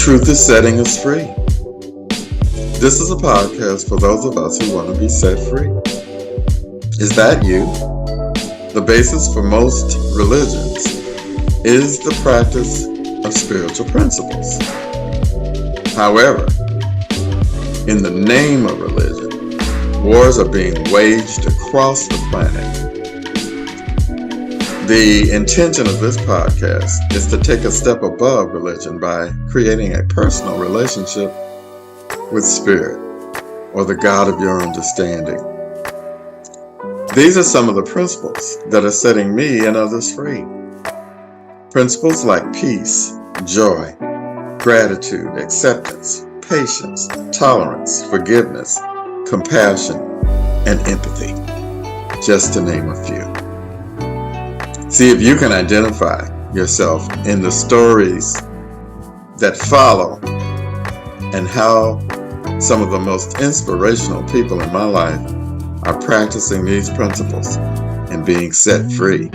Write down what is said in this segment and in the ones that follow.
Truth is setting us free. This is a podcast for those of us who want to be set free. Is that you? The basis for most religions is the practice of spiritual principles. However, in the name of religion, wars are being waged across the planet. The intention of this podcast is to take a step above religion by creating a personal relationship with Spirit, or the God of your understanding. These are some of the principles that are setting me and others free. Principles like peace, joy, gratitude, acceptance, patience, tolerance, forgiveness, compassion, and empathy, just to name a few. See if you can identify yourself in the stories that follow and how some of the most inspirational people in my life are practicing these principles and being set free.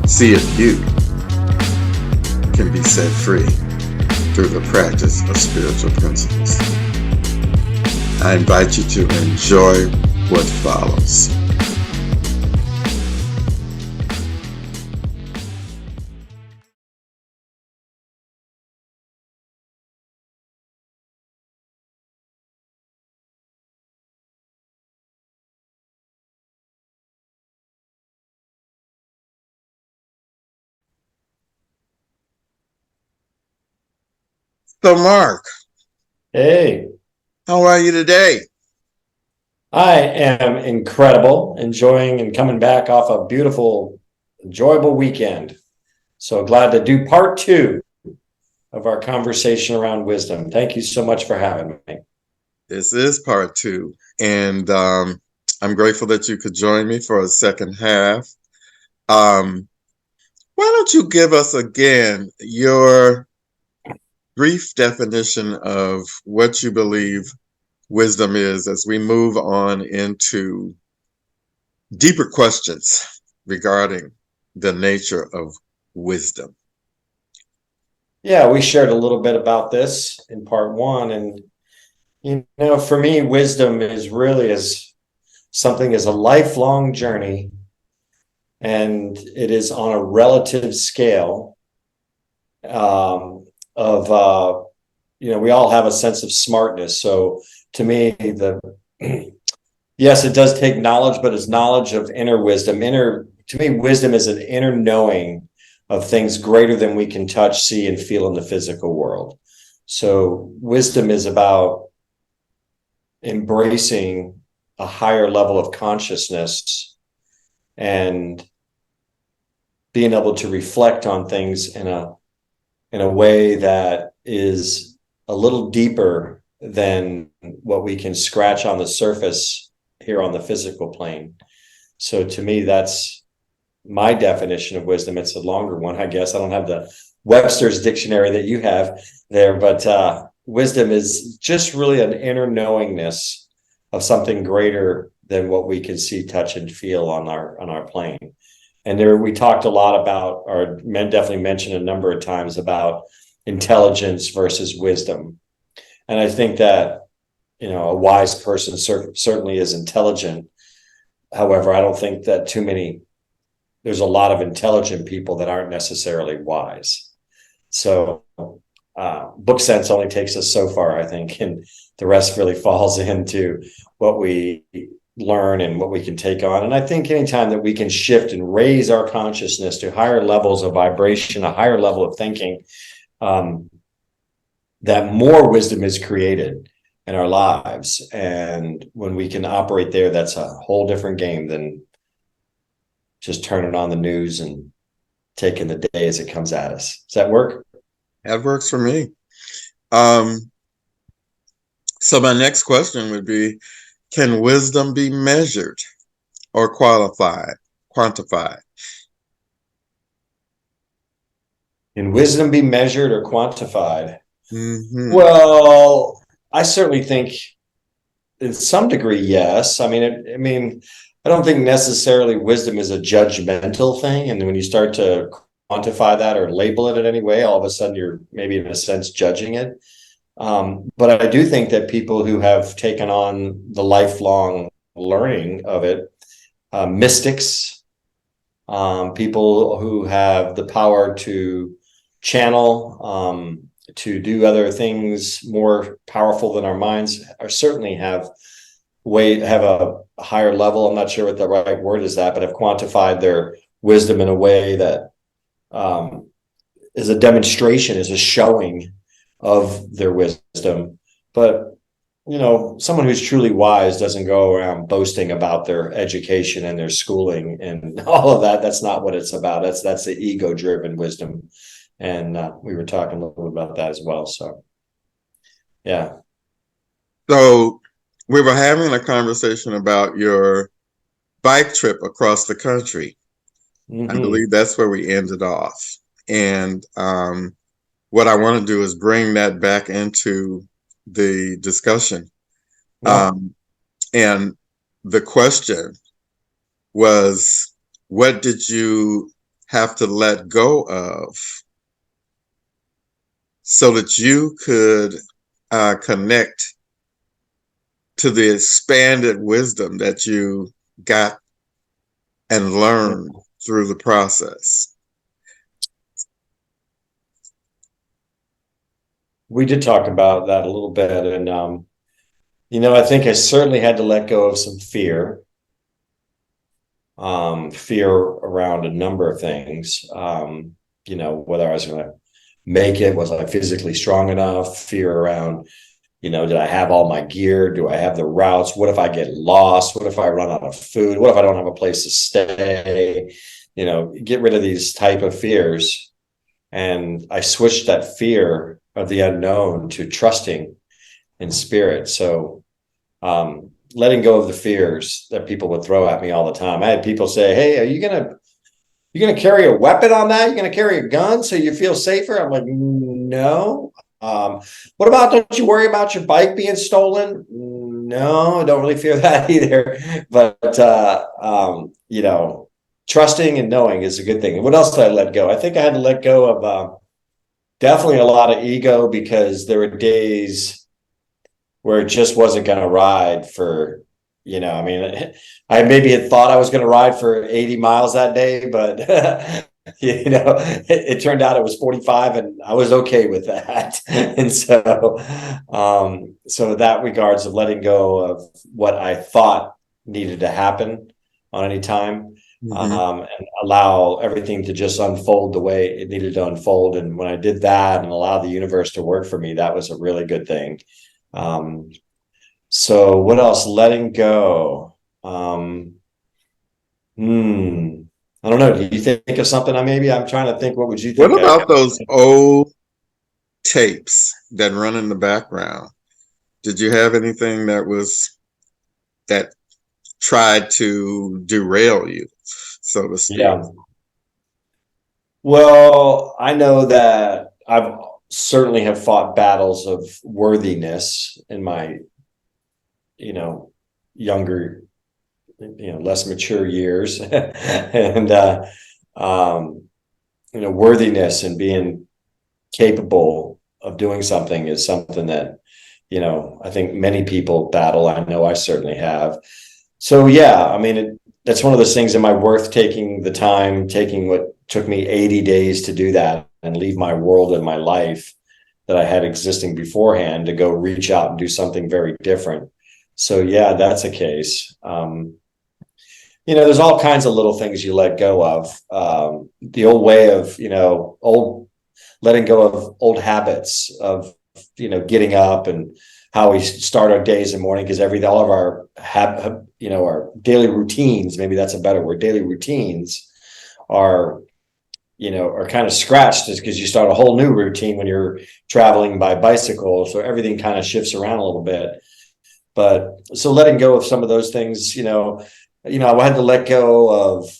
See if you can be set free through the practice of spiritual principles. I invite you to enjoy what follows. So, Mark, Hey, how are you today? I am incredible, enjoying and coming back off a beautiful, enjoyable weekend. So glad to do part two of our conversation around wisdom. Thank you so much for having me. This is part two, and I'm grateful that you could join me for a second half. Why don't you give us again your brief definition of what you believe wisdom is as we move on into deeper questions regarding the nature of wisdom? Yeah, we shared a little bit about this in part one. And, for me, wisdom is really as something as a lifelong journey, and it is on a relative scale we all have a sense of smartness. So to me, yes, it does take knowledge, but it's knowledge of inner wisdom. To me, wisdom is an inner knowing of things greater than we can touch, see, and feel in the physical world. So wisdom is about embracing a higher level of consciousness and being able to reflect on things in a way that is a little deeper than what we can scratch on the surface here on the physical plane. So to me, that's my definition of wisdom. It's a longer one, I guess. I don't have the Webster's dictionary that you have there, but wisdom is just really an inner knowingness of something greater than what we can see, touch, and feel on our plane. And there, we talked a lot about, or men definitely mentioned a number of times about intelligence versus wisdom. And I think that, a wise person certainly is intelligent. However, I don't think that there's a lot of intelligent people that aren't necessarily wise. So book sense only takes us so far, I think, and the rest really falls into what we learn and what we can take on. And I think anytime that we can shift and raise our consciousness to higher levels of vibration, a higher level of thinking, that more wisdom is created in our lives. And when we can operate there, that's a whole different game than just turning on the news and taking the day as it comes at us. Does that work? That works for me. So my next question would be, can wisdom be measured or quantified? Can wisdom be measured or quantified? Mm-hmm. Well, I certainly think in some degree, yes. I don't think necessarily wisdom is a judgmental thing. And when you start to quantify that or label it in any way, all of a sudden you're maybe in a sense judging it. But I do think that people who have taken on the lifelong learning of it, mystics, people who have the power to channel, to do other things more powerful than our minds, are certainly have a higher level. I'm not sure what the right word is that, but have quantified their wisdom in a way that is a demonstration, is a showing of their wisdom. But someone who's truly wise doesn't go around boasting about their education and their schooling and all of that. That's not what it's about. That's the ego-driven wisdom. And we were talking a little bit about that as well. So, yeah. So we were having a conversation about your bike trip across the country. Mm-hmm. I believe that's where we ended off. And what I want to do is bring that back into the discussion. Yeah. And the question was, what did you have to let go of so that you could connect to the expanded wisdom that you got and learned through the process? We did talk about that a little bit. And, I think I certainly had to let go of some fear. Fear around a number of things. Whether I was going to make it, was I physically strong enough? Fear around, did I have all my gear? Do I have the routes? What if I get lost? What if I run out of food? What if I don't have a place to stay? Get rid of these type of fears. And I switched that fear of the unknown to trusting in spirit. So, letting go of the fears that people would throw at me all the time. I had people say, "Hey, are you gonna carry a weapon on that? You're gonna carry a gun so you feel safer?" I'm like, no. What about, don't you worry about your bike being stolen? No, I don't really fear that either. But trusting and knowing is a good thing. What else did I let go? I think I had to let go of definitely a lot of ego, because there were days where it just wasn't going to ride for, I maybe had thought I was going to ride for 80 miles that day, but it turned out it was 45, and I was okay with that. And so that regards of letting go of what I thought needed to happen on any time, and allow everything to just unfold the way it needed to unfold. And when I did that and allowed the universe to work for me, that was a really good thing. So what else? Letting go. I don't know. Do you think of something? I'm trying to think. What would you think? What about those old tapes that run in the background? Did you have anything that tried to derail you, so to speak? Yeah. Well, I know that I've certainly have fought battles of worthiness in my, younger, less mature years. And, worthiness and being capable of doing something is something that, I think many people battle. I know I certainly have. So, yeah, that's one of those things. Am I worth taking the time, taking what took me 80 days to do that and leave my world and my life that I had existing beforehand to go reach out and do something very different? So, yeah, that's a case. There's all kinds of little things you let go of. The old way of, letting go of old habits of, getting up and how we start our days in the morning, because all of our our daily routines, maybe that's a better word, daily routines are kind of scratched, just because you start a whole new routine when you're traveling by bicycle. So everything kind of shifts around a little bit. But so letting go of some of those things, I had to let go of,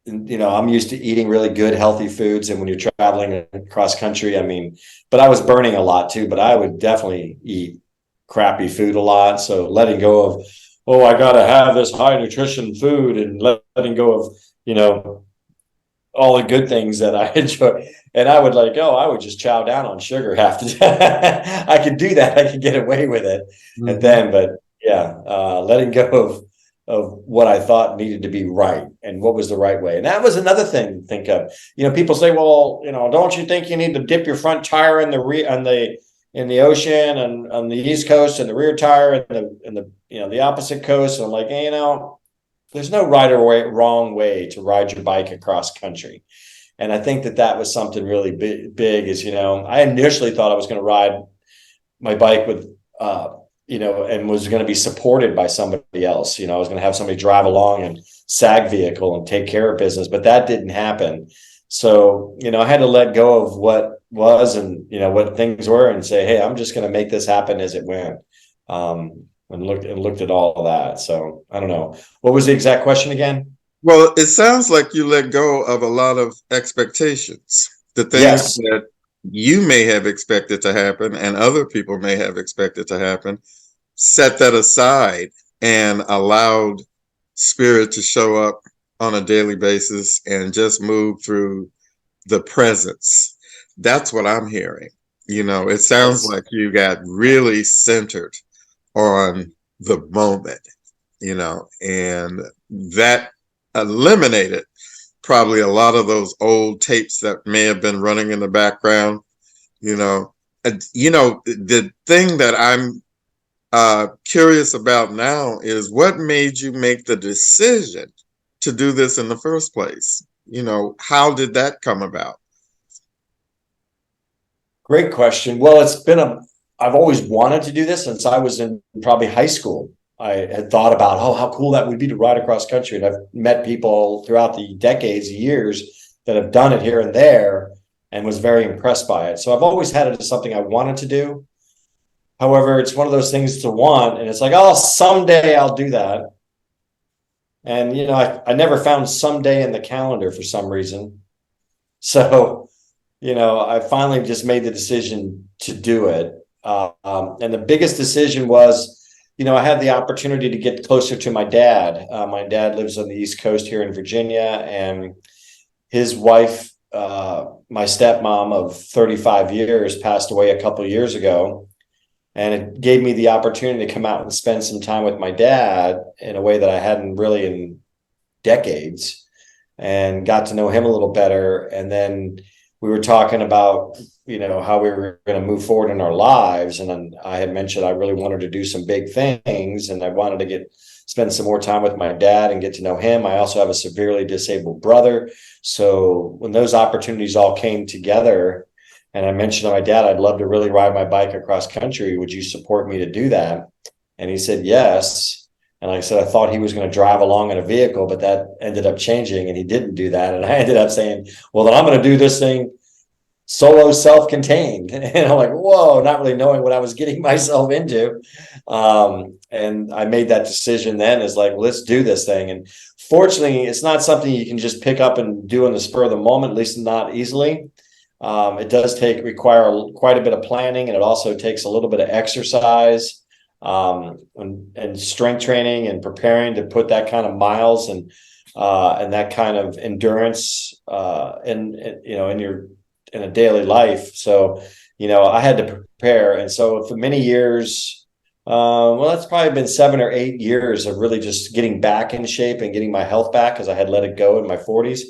I'm used to eating really good, healthy foods. And when you're traveling across country, but I was burning a lot too, but I would definitely eat crappy food a lot. So letting go of, I got to have this high nutrition food, and letting go of, all the good things that I enjoy. And I would I would just chow down on sugar half the time. I could do that. I could get away with it. And Mhm. then, but yeah, letting go of what I thought needed to be right and what was the right way. And that was another thing to think of. People say, well, don't you think you need to dip your front tire in the ocean and on the East Coast and the rear tire and the opposite coast? And I'm like, there's no right or wrong way to ride your bike across country. And I think that was something really big is, I initially thought I was going to ride my bike with, and was going to be supported by somebody else. I was going to have somebody drive along and SAG vehicle and take care of business, but that didn't happen. So, I had to let go of what was and, what things were and say, hey, I'm just going to make this happen as it went. And looked at all of that. So I don't know. What was the exact question again? Well, it sounds like you let go of a lot of expectations, the things Yes. that you may have expected to happen and other people may have expected to happen, set that aside and allowed spirit to show up on a daily basis and just move through the presence. That's what I'm hearing. It sounds Yes. like you got really centered on the moment, and that eliminated probably a lot of those old tapes that may have been running in the background. The thing that I'm curious about now is what made you make the decision to do this in the first place? How did that come about? Great question. Well, I've always wanted to do this since I was in probably high school. I had thought about, how cool that would be to ride across country. And I've met people throughout the decades, years that have done it here and there and was very impressed by it. So I've always had it as something I wanted to do. However, it's one of those things to want. And it's like, oh, someday I'll do that. And, I never found someday in the calendar for some reason. So, I finally just made the decision to do it. And the biggest decision was, I had the opportunity to get closer to my dad. My dad lives on the East Coast here in Virginia, and his wife, my stepmom of 35 years, passed away a couple of years ago. And it gave me the opportunity to come out and spend some time with my dad in a way that I hadn't really in decades, and got to know him a little better. And then we were talking about, how we were going to move forward in our lives. And then I had mentioned I really wanted to do some big things, and I wanted to spend some more time with my dad and get to know him. I also have a severely disabled brother. So when those opportunities all came together, and I mentioned to my dad, I'd love to really ride my bike across country. Would you support me to do that? And he said, yes. And like I said, I thought he was going to drive along in a vehicle, but that ended up changing and he didn't do that. And I ended up saying, well, then I'm going to do this thing solo, self-contained. And I'm like, whoa, not really knowing what I was getting myself into. And I made that decision then, is like, let's do this thing. And fortunately, it's not something you can just pick up and do in the spur of the moment, at least not easily. It does require quite a bit of planning, and it also takes a little bit of exercise, and strength training and preparing to put that kind of miles and that kind of endurance in a daily life. So, I had to prepare. And so for many years, well, it's probably been 7 or 8 years of really just getting back in shape and getting my health back, because I had let it go in my 40s.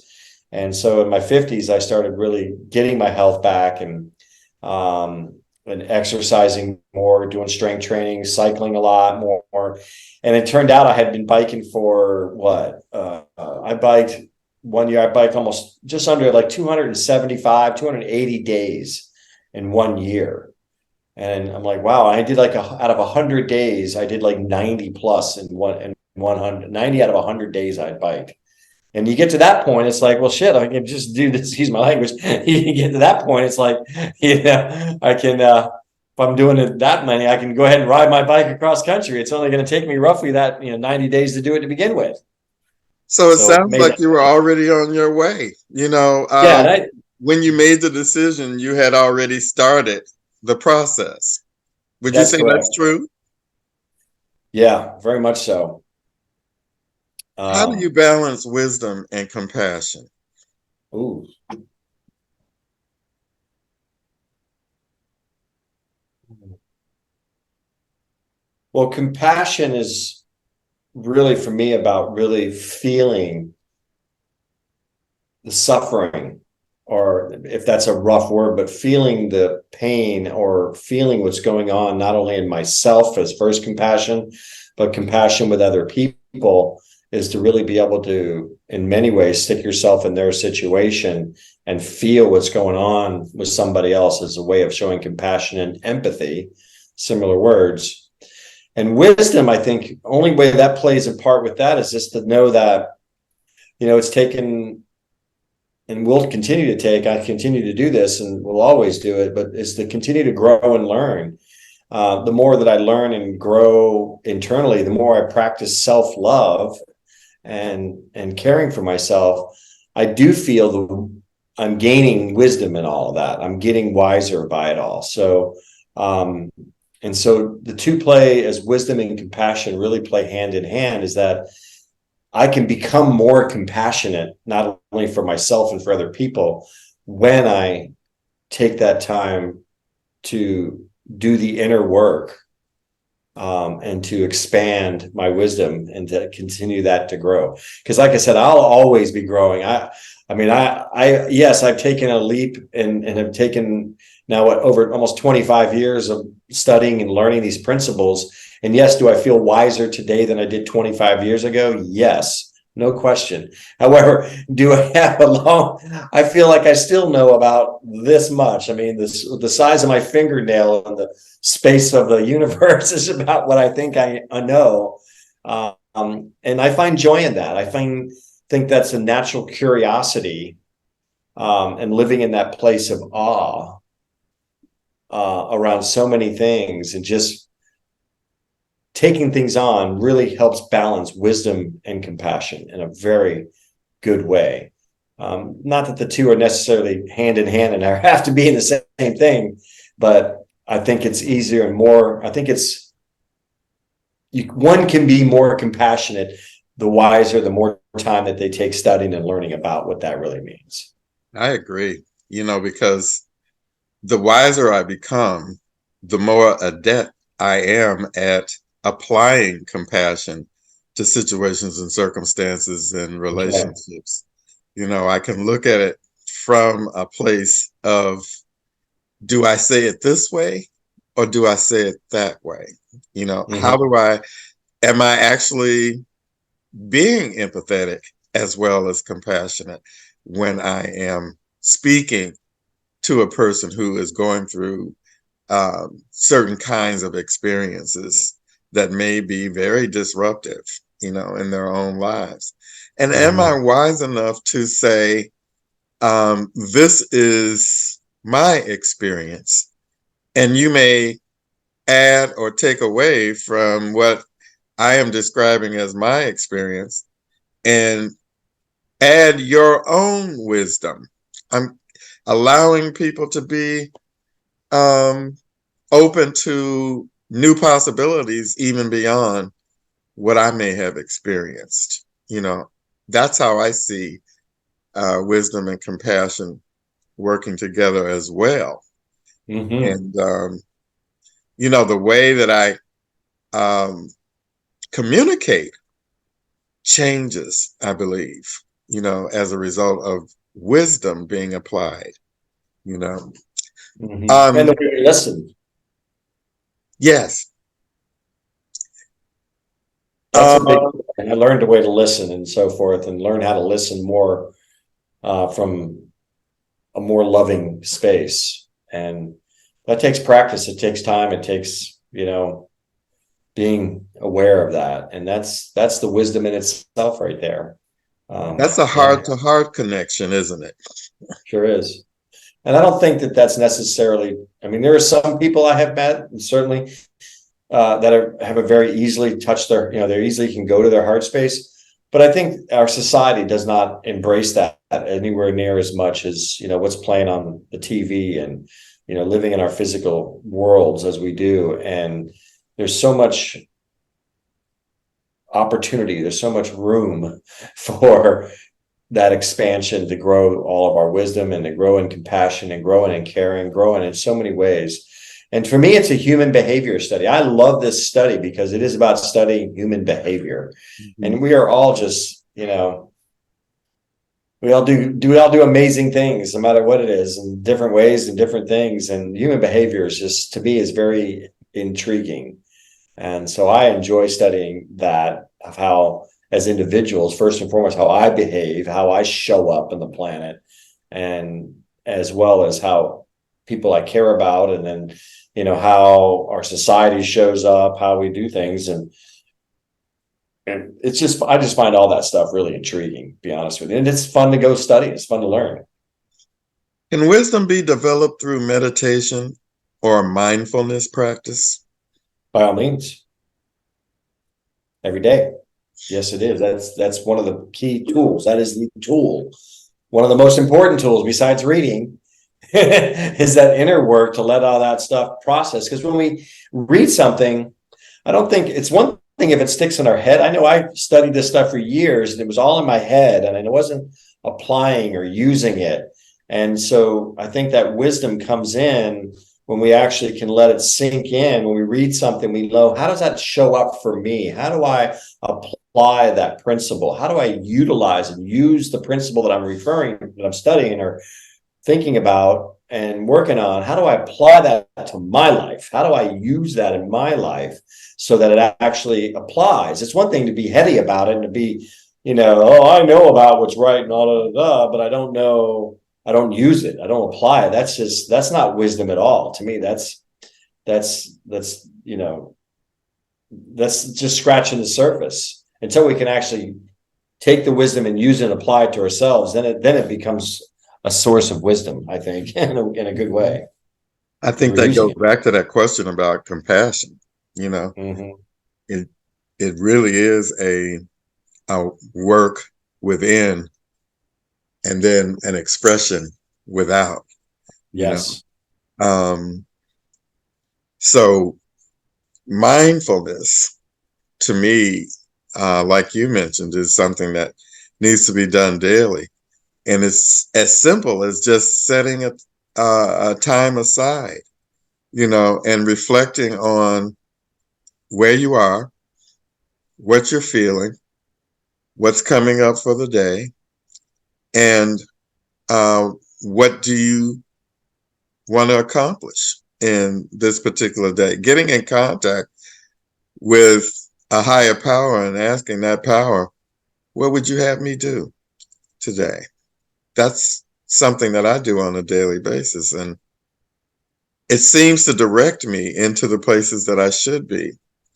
And so in my 50s, I started really getting my health back, and exercising more, doing strength training, cycling a lot more. And it turned out I had been biking for I biked one year. I biked almost just under like 275, 280 days in 1 year. And I'm like, wow, I did out of 100 days, I did like 90 plus in 100, 90 out of 100 days I'd bike. And you get to that point, it's like, well, shit, I can just do this. Excuse my language. You get to that point, it's like, I can, if I'm doing it that many, I can go ahead and ride my bike across country. It's only going to take me roughly 90 days to do it to begin with. So it So sounds maybe, like you were already on your way. yeah. And When you made the decision, you had already started the process. Would you that's say correct. that's true? Yeah, very much so. How do you Um, balance wisdom and compassion? Ooh. Well, compassion is really for me about really feeling the suffering, or if that's a rough word, but feeling the pain or feeling what's going on, not only in myself as first compassion, but compassion with other people, is to really be able to, in many ways, stick yourself in their situation and feel what's going on with somebody else as a way of showing compassion and empathy, similar words. And wisdom, I think, only way that plays a part with that is just to know that, it's taken and will continue to take, I continue to do this and will always do it, but is to continue to grow and learn. The more that I learn and grow internally, the more I practice self-love and caring for myself. I do feel I'm gaining wisdom in all of that. I'm getting wiser by it all. So, and so the two play as wisdom and compassion really play hand in hand, is that I can become more compassionate, not only for myself and for other people, when I take that time to do the inner work, and to expand my wisdom and to continue that to grow. Because like I said, I'll always be growing. Yes, I've taken a leap and have taken now over almost 25 years of studying and learning these principles. And yes, do I feel wiser today than I did 25 years ago? Yes, no question. However, do I have I feel like I still know about this much. I mean, the size of my fingernail and the space of the universe is about what I think I know. And I find joy in that. I think that's a natural curiosity, and living in that place of awe around so many things, and just taking things on really helps balance wisdom and compassion in a very good way. Not that the two are necessarily hand in hand and have to be in the same thing, but I think it's easier and more, I think one can be more compassionate the wiser, the more time that they take studying and learning about what that really means. I agree, because the wiser I become, the more adept I am at applying compassion to situations and circumstances and relationships. I can look at it from a place of, do I say it this way or do I say it that way? Mm-hmm. Am I actually being empathetic as well as compassionate when I am speaking to a person who is going through certain kinds of experiences that may be very disruptive, in their own lives? And am I wise enough to say, this is my experience, and you may add or take away from what I am describing as my experience and add your own wisdom. I'm allowing people to be open to new possibilities, even beyond what I may have experienced. That's how I see wisdom and compassion working together as well. Mm-hmm. And, the way that I communicate changes, I believe, as a result of wisdom being applied, Mm-hmm. And the way you listen. Yes. That's a big thing. I learned a way to listen and so forth, and learn how to listen more from a more loving space. And that takes practice. It takes time. It takes, being aware of that. And that's the wisdom in itself right there. That's a heart-to-heart connection, isn't it? Sure is. And I don't think that that's necessarily, there are some people I have met, and certainly that have a very easily touch they easily can go to their heart space. But I think our society does not embrace that anywhere near as much as, what's playing on the TV and, living in our physical worlds as we do. And there's so much opportunity. There's so much room for that expansion to grow all of our wisdom and to grow in compassion and growing in caring, growing in so many ways. And for me, it's a human behavior study. I love this study because it is about studying human behavior. Mm-hmm. And we are all just, we all do amazing things, no matter what it is, in different ways and different things. And human behavior is just, to me, is very intriguing. And so I enjoy studying that, of how, as individuals, first and foremost, how I behave, how I show up on the planet, and as well as how people I care about, and then, how our society shows up, how we do things. And it's just, I just find all that stuff really intriguing, to be honest with you. And it's fun to go study. It's fun to learn. Can wisdom be developed through meditation or mindfulness practice? By all means. Every day. Yes, it is. That's one of the key tools. That is the tool. One of the most important tools besides reading is that inner work to let all that stuff process. Because when we read something, I don't think it's one thing if it sticks in our head. I know I studied this stuff for years and it was all in my head and I wasn't applying or using it. And so I think that wisdom comes in when we actually can let it sink in. When we read something, we know, how does that show up for me? How do I apply that principle? How do I utilize and use the principle that I'm studying or thinking about and working on? How do I apply that to my life? How do I use that in my life so that it actually applies? It's one thing to be heady about it and to be, I know about what's right and all but I don't know, I don't use it, I don't apply it. That's not wisdom at all. To me, that's just scratching the surface. Until we can actually take the wisdom and use it and apply it to ourselves, then it becomes a source of wisdom, I think, in a good way. I think that goes back to that question about compassion. Mm-hmm. It really is a work within and then an expression without. Yes. So mindfulness, to me, like you mentioned, is something that needs to be done daily. And it's as simple as just setting a time aside, and reflecting on where you are, what you're feeling, what's coming up for the day, and what do you want to accomplish in this particular day. Getting in contact with a higher power and asking that power, what would you have me do today? That's something that I do on a daily basis. And it seems to direct me into the places that I should be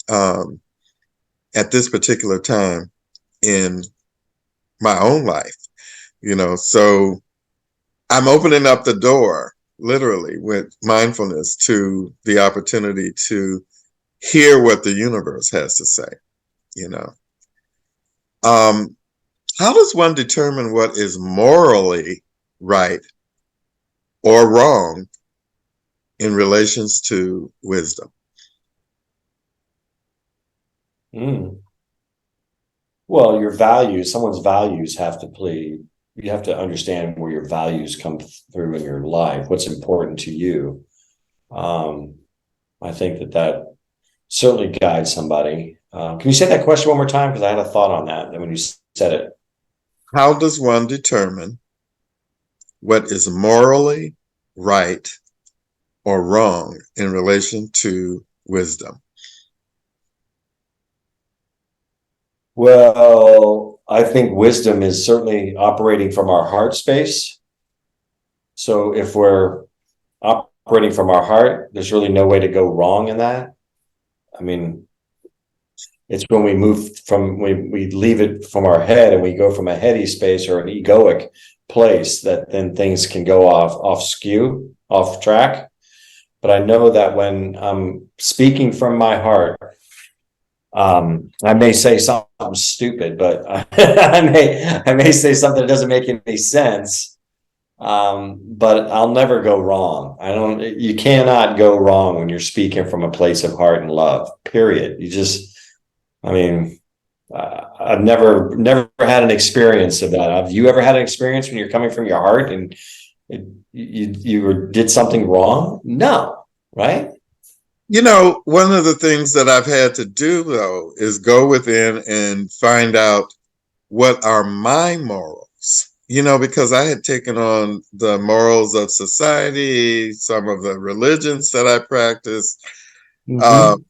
at this particular time in my own life, so I'm opening up the door literally with mindfulness to the opportunity to hear what the universe has to say, How does one determine what is morally right or wrong in relations to wisdom? Well, your values, someone's values have to play. You have to understand where your values come through in your life, what's important to you. I think that certainly guides somebody. Can you say that question one more time? Because I had a thought on that when you said it. How does one determine what is morally right or wrong in relation to wisdom? Well, I think wisdom is certainly operating from our heart space. So if we're operating from our heart, there's really no way to go wrong in that. I mean, it's when we move from, we leave it from our head and we go from a heady space or an egoic place, that then things can go off track. But I know that when I'm speaking from my heart, I may say something stupid, but I may say something that doesn't make any sense. But I'll never go wrong. You cannot go wrong when you're speaking from a place of heart and love, period. I've never had an experience of that. Have you ever had an experience when you're coming from your heart and you did something wrong? No, right? One of the things that I've had to do, though, is go within and find out what are my morals, because I had taken on the morals of society, some of the religions that I practice, Mm-hmm.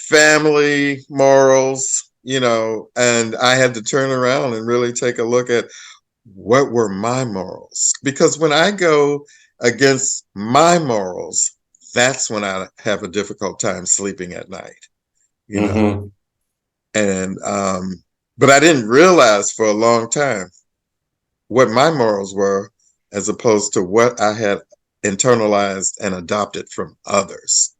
family morals, and I had to turn around and really take a look at what were my morals. Because when I go against my morals, that's when I have a difficult time sleeping at night, you know. Mm-hmm. And but I didn't realize for a long time what my morals were as opposed to what I had internalized and adopted from others.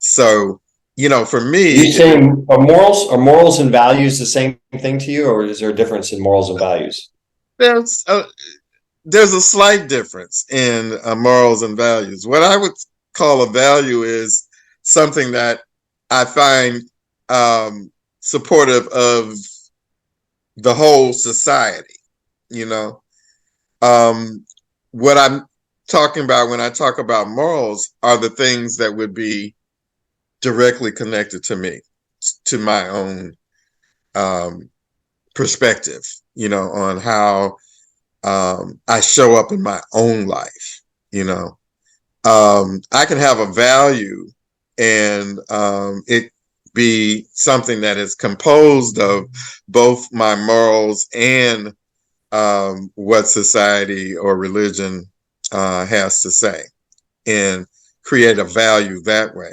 So, for You me, saying are morals and values the same thing to you, or is there a difference in morals and values? there's a, there's a slight difference in morals and values. What I would call a value is something that I find supportive of the whole society, you know. What I'm talking about when I talk about morals are the things that would be directly connected to me, to my own um, perspective, on how I show up in my own life. I can have a value and it be something that is composed of both my morals and what society or religion has to say, and create a value that way.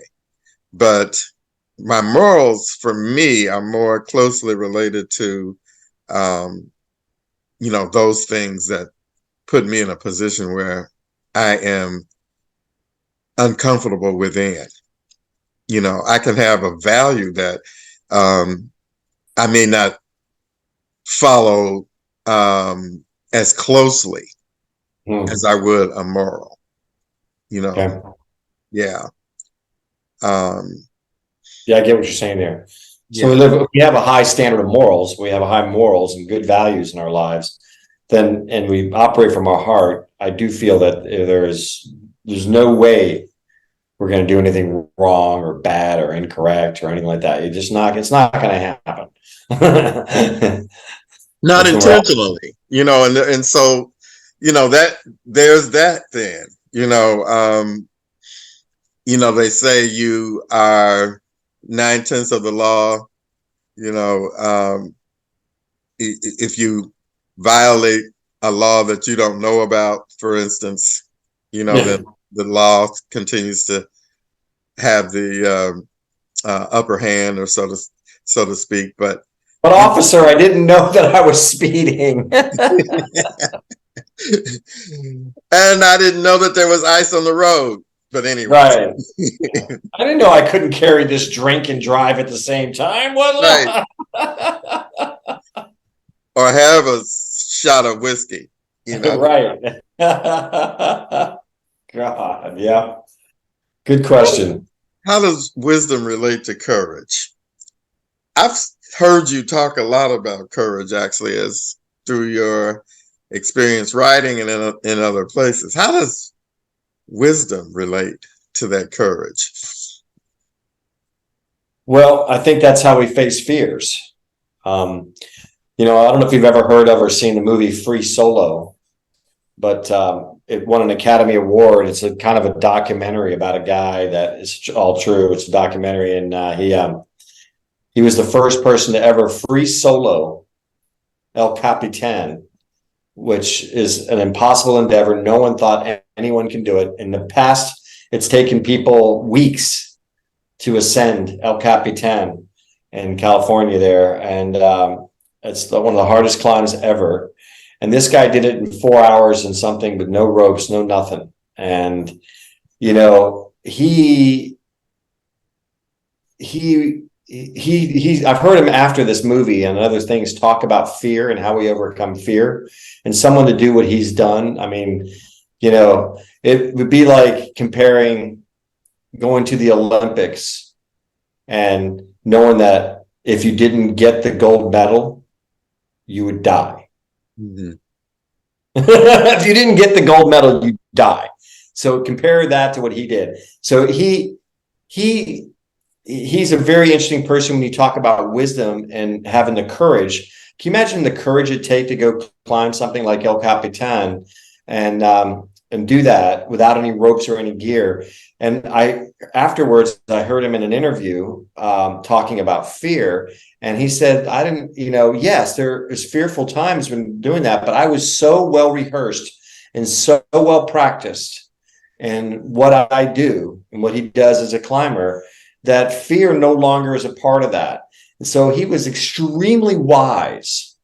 But my morals for me are more closely related to, um, those things that put me in a position where I am uncomfortable within. I can have a value that um, I may not follow as closely Hmm. as I would a moral, you know. Okay. Yeah. Um, Yeah, I get what you're saying there. So yeah. we have a high standard of morals. We have a high morals and good values in our lives. Then, and we operate from our heart. I do feel that there's no way we're going to do anything wrong or bad or incorrect or anything like that. It's not going to happen. Not That's when we're intentionally, and so, that there's that then, they say you are 9/10 of the law, if you violate a law that you don't know about, for instance, yeah. then the law continues to have the upper hand, or so to speak. But But you officer, I didn't know that I was speeding. and I didn't know that there was ice on the road. But anyways, Right. I didn't know I couldn't carry this drink and drive at the same time. right, What? or have a shot of whiskey, you know. Right. God, yeah. Good question. How does wisdom relate to courage? I've heard you talk a lot about courage, actually, as through your experience writing and in other places. How does wisdom relate to that courage? Well, I think that's how we face fears. Um, I don't know if you've ever heard of or seen the movie Free Solo, but it won an Academy Award. It's a kind of a documentary about a guy that is all true. It's a documentary, and he was the first person to ever free solo El Capitan, which is an impossible endeavor. No one thought anyone can do it. In the past, it's taken people weeks to ascend El Capitan in California there, and it's one of the hardest climbs ever. And this guy did it in 4 hours and something with no ropes, no nothing. And he I've heard him after this movie and other things talk about fear and how we overcome fear. And someone to do what he's done, I mean, it would be like comparing going to the Olympics and knowing that if you didn't get the gold medal, you would die. Mm-hmm. If you didn't get the gold medal, you die. So compare that to what he did. So he's a very interesting person when you talk about wisdom and having the courage. Can you imagine the courage it'd take to go climb something like El Capitan and do that without any ropes or any gear? And afterwards, I heard him in an interview talking about fear. And he said, I didn't, yes, there is fearful times when doing that, but I was so well rehearsed and so well practiced in what I do and what he does as a climber, that fear no longer is a part of that. And so he was extremely wise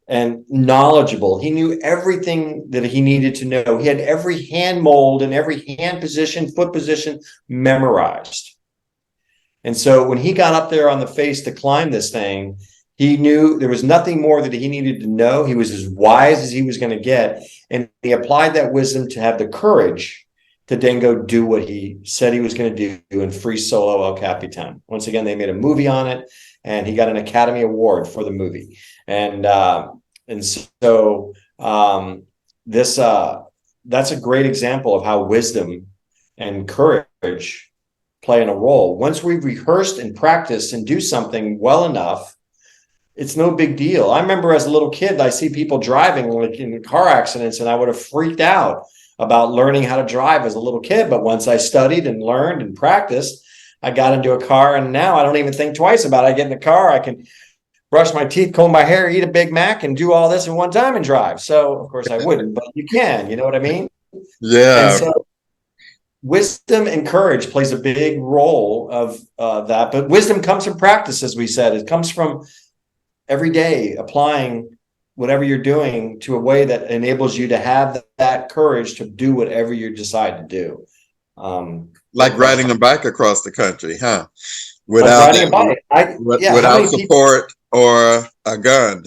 and knowledgeable. He knew everything that he needed to know. He had every hand mold and every hand position, foot position memorized. And so when he got up there on the face to climb this thing, he knew there was nothing more that he needed to know. He was as wise as he was going to get. And he applied that wisdom to have the courage to then go do what he said he was going to do and free solo El Capitan. Once again, they made a movie on it, and he got an Academy Award for the movie. And so that's a great example of how wisdom and courage play in a role. Once we've rehearsed and practiced and do something well enough, it's no big deal. I remember as a little kid, I see people driving like in car accidents, and I would have freaked out about learning how to drive as a little kid. But once I studied and learned and practiced, I got into a car, and now I don't even think twice about it. I get in the car, I can brush my teeth, comb my hair, eat a Big Mac, and do all this in one time and drive. So of course I wouldn't, but you can, you know what I mean? Yeah. And so wisdom and courage plays a big role of that. But wisdom comes from practice, as we said. It comes from every day applying whatever you're doing to a way that enables you to have that courage to do whatever you decide to do. Like riding a bike across the country, huh? Without without support or a gun.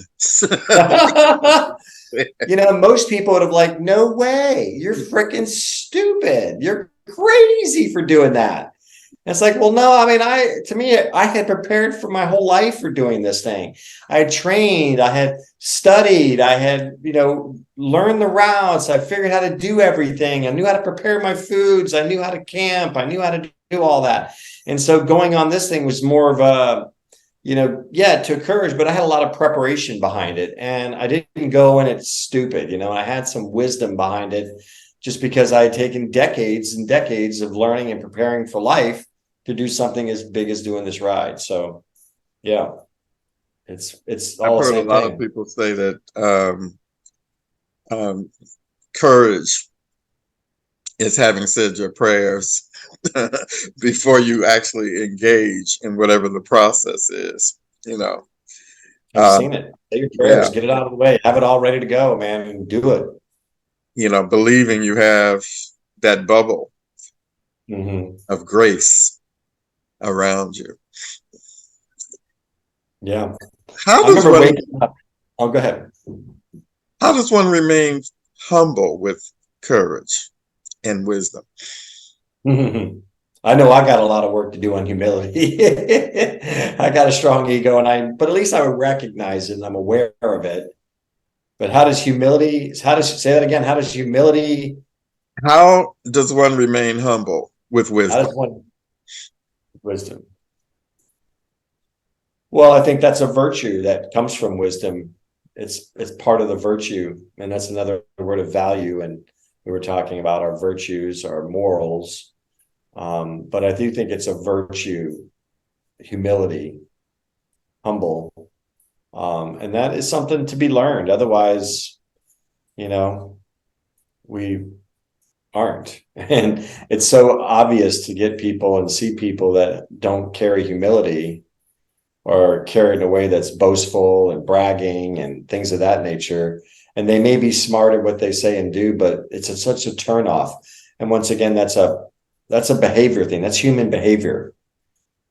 Most people would have like, no way, you're freaking stupid. You're crazy for doing that. And it's like, well, no, I mean, I had prepared for my whole life for doing this thing. I had trained, I had studied, I had, learned the routes. I figured how to do everything. I knew how to prepare my foods. I knew how to camp. I knew how to do all that. And so going on this thing was more of a, it took courage, but I had a lot of preparation behind it. And I didn't go in it stupid, I had some wisdom behind it just because I had taken decades and decades of learning and preparing for life to do something as big as doing this ride. So, yeah, it's all the same thing. I've heard a lot of people say that courage is having said your prayers before you actually engage in whatever the process is. I've seen it. Say your prayers, get it out of the way, have it all ready to go, man, and do it. Believing you have that bubble of grace around you. Yeah. How does one Oh, go ahead. How does one remain humble with courage and wisdom? I know I got a lot of work to do on humility. I got a strong ego, but at least I would recognize it and I'm aware of it. But say that again? How does one remain humble with wisdom? Wisdom. Well, I think that's a virtue that comes from wisdom. It's part of the virtue, and that's another word of value. And we were talking about our virtues, our morals. But I do think it's a virtue, humility, humble. And that is something to be learned. Otherwise, we aren't. And it's so obvious to get people and see people that don't carry humility or carry in a way that's boastful and bragging and things of that nature. And they may be smart at what they say and do, but it's such a turnoff. And once again, that's a behavior thing. That's human behavior.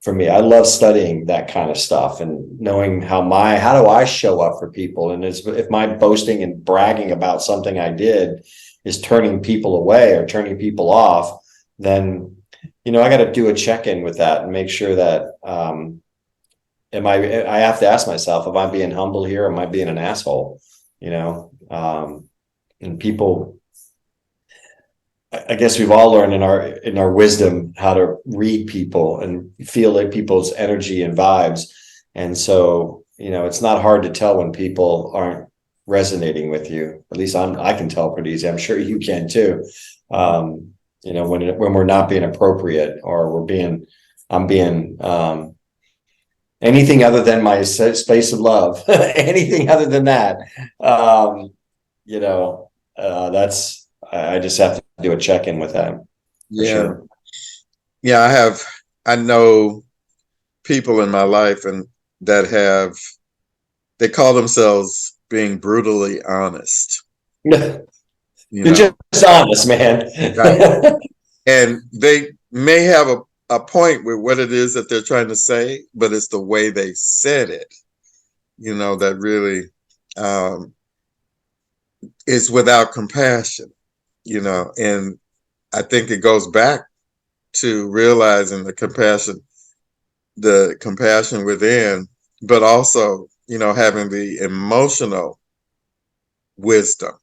For me, I love studying that kind of stuff and knowing how do I show up for people? And if my boasting and bragging about something I did is turning people away or turning people off, then, I got to do a check-in with that and make sure that, I have to ask myself, am I being humble here? Am I being an asshole? And people, I guess we've all learned in our wisdom how to read people and feel like people's energy and vibes. And so, it's not hard to tell when people aren't resonating with you. At least I can tell pretty easy. I'm sure you can too. When we're not being appropriate, or I'm being anything other than my space of love, anything other than that, that's, I just have to do a check-in with them. Yeah. Sure. Yeah. I know people in my life and they call themselves being brutally honest. You're just honest, man. Right. And they may have a point with what it is that they're trying to say, but it's the way they said it, that really is without compassion, and I think it goes back to realizing the compassion within, but also, having the emotional wisdom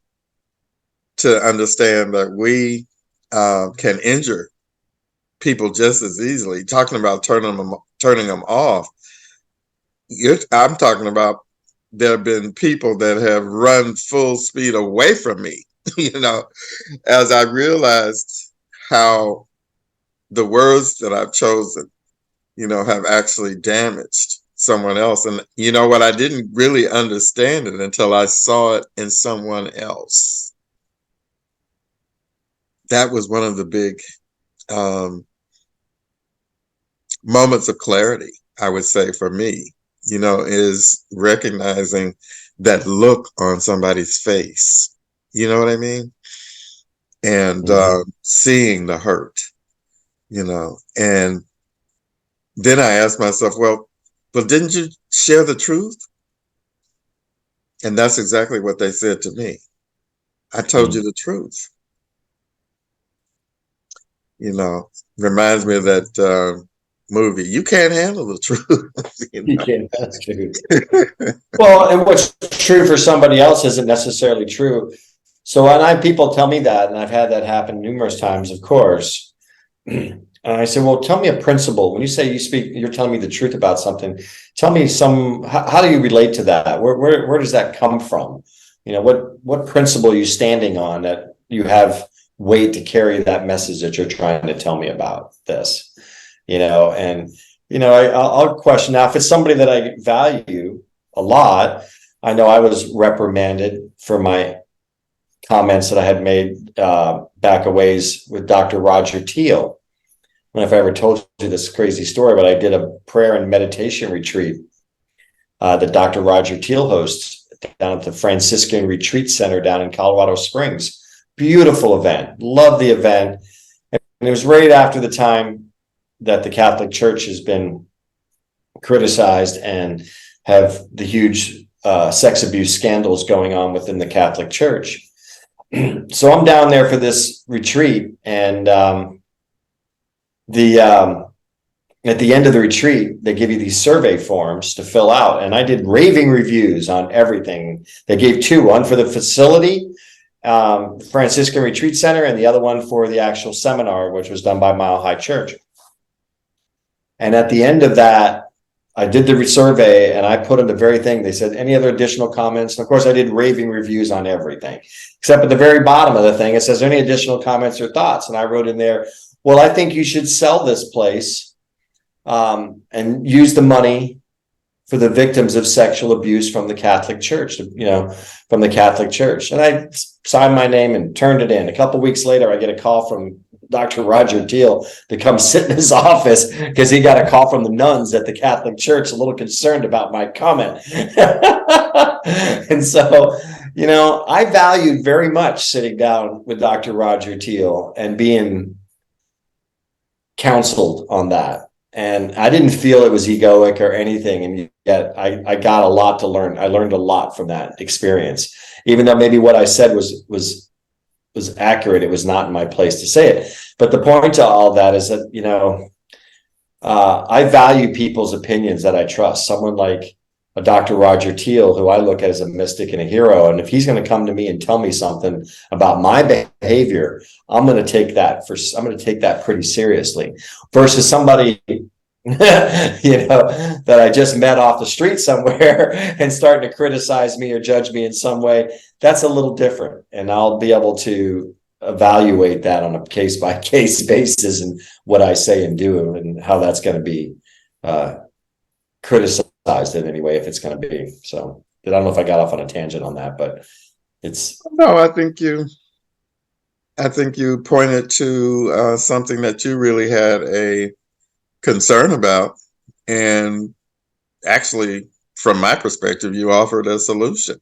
to understand that we can injure people just as easily. Talking about turning them off. I'm talking about there have been people that have run full speed away from me, as I realized how the words that I've chosen, have actually damaged someone else. And what, I didn't really understand it until I saw it in someone else. That was one of the big moments of clarity, I would say, for me, is recognizing that look on somebody's face. You know what I mean? And seeing the hurt, and then I asked myself, well, didn't you share the truth? And that's exactly what they said to me. I told you the truth. Reminds me of that movie, You Can't Handle the Truth. You can't, that's true. Well, and what's true for somebody else isn't necessarily true. So when people tell me that, and I've had that happen numerous times, of course, and I say, well, tell me a principle. When you say you're telling me the truth about something, tell me how do you relate to that? Where does that come from? What principle are you standing on that you have weight to carry that message that you're trying to tell me about this? I'll question now if it's somebody that I value a lot. I know I was reprimanded for my comments that I had made back a ways with Dr. Roger Teal. I don't know if I ever told you this crazy story, but I did a prayer and meditation retreat that Dr. Roger Teal hosts down at the Franciscan Retreat Center down in Colorado Springs. Beautiful event. Love the event. And it was right after the time that the Catholic Church has been criticized and have the huge sex abuse scandals going on within the Catholic Church. So I'm down there for this retreat, and at the end of the retreat, they give you these survey forms to fill out, and I did raving reviews on everything. They gave two, one for the facility, Franciscan Retreat Center, and the other one for the actual seminar, which was done by Mile High Church. And at the end of that, I did the survey and I put in the very thing. They said, any other additional comments? And of course, I did raving reviews on everything, except at the very bottom of the thing, it says, any additional comments or thoughts? And I wrote in there, well, I think you should sell this place and use the money for the victims of sexual abuse from the Catholic Church, from the Catholic Church. And I signed my name and turned it in. A couple of weeks later, I get a call from Dr. Roger Teal to come sit in his office because he got a call from the nuns at the Catholic Church, a little concerned about my comment. And so, I valued very much sitting down with Dr. Roger Teal and being counseled on that. And I didn't feel it was egoic or anything. And yet I got a lot to learn. I learned a lot from that experience, even though maybe what I said was accurate. It was not in my place to say it. But the point to all that is that, I value people's opinions that I trust. Someone like a Dr. Roger Teal, who I look at as a mystic and a hero. And if he's going to come to me and tell me something about my behavior, I'm going to take that pretty seriously versus somebody, that I just met off the street somewhere and starting to criticize me or judge me in some way. That's a little different. And I'll be able to evaluate that on a case by case basis and what I say and do and how that's going to be criticized in any way if it's going to be. So I don't know if I got off on a tangent on that, but it's No, I think you pointed to something that you really had a concern about, and actually, from my perspective, you offered a solution.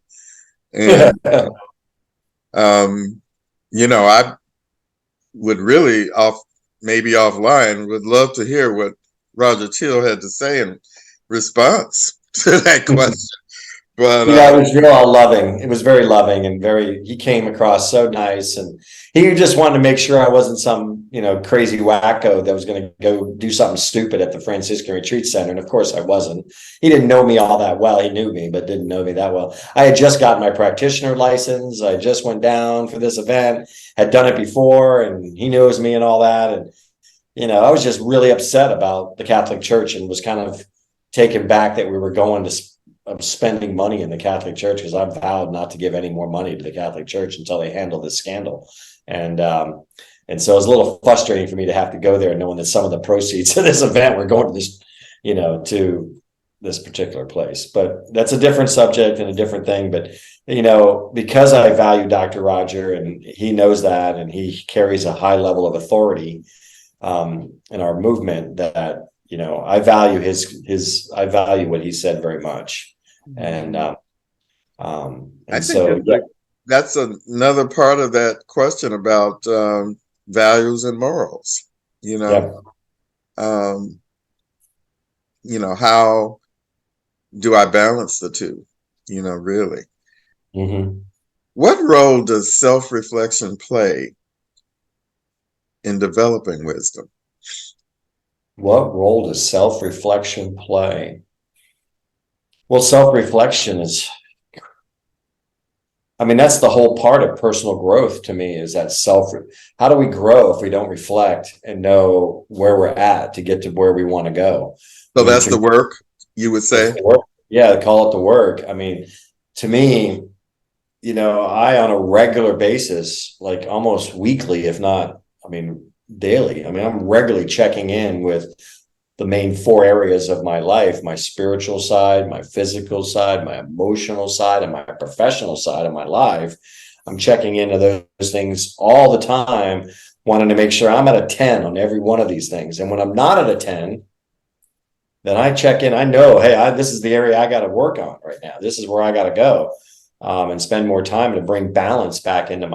And I would really maybe offline would love to hear what Roger Teal had to say in response to that question. But it was real loving. It was very loving and he came across so nice. And he just wanted to make sure I wasn't some, crazy wacko that was going to go do something stupid at the Franciscan Retreat Center. And of course I wasn't. He didn't know me all that well. He knew me, but didn't know me that well. I had just gotten my practitioner license. I just went down for this event, had done it before, and he knows me and all that. And, I was just really upset about the Catholic Church and was kind of taken back that we were going to spending money in the Catholic Church, because I vowed not to give any more money to the Catholic Church until they handle this scandal. And so it was a little frustrating for me to have to go there knowing that some of the proceeds of this event were going to this, to this particular place. But that's a different subject and a different thing. But, because I value Dr. Roger and he knows that, and he carries a high level of authority in our movement, that I value I value what he said very much. And I think so that's another part of that question about values and morals. How do I balance the two? Really. Mm-hmm. What role does self-reflection play in developing wisdom? What role does self-reflection play? Well, self-reflection that's the whole part of personal growth to me, is that how do we grow if we don't reflect and know where we're at to get to where we want to go? So that's the work, you would say? Yeah, call it the work. To me, I, on a regular basis, like almost weekly, if not, daily, I'm regularly checking in with the main 4 areas of my life: my spiritual side, my physical side, my emotional side, and my professional side of my life. I'm checking into those things all the time, wanting to make sure I'm at a 10 on every one of these things. And when I'm not at a 10, then I check in. I know, hey, this is the area I got to work on right now. This is where I got to go and spend more time to bring balance back into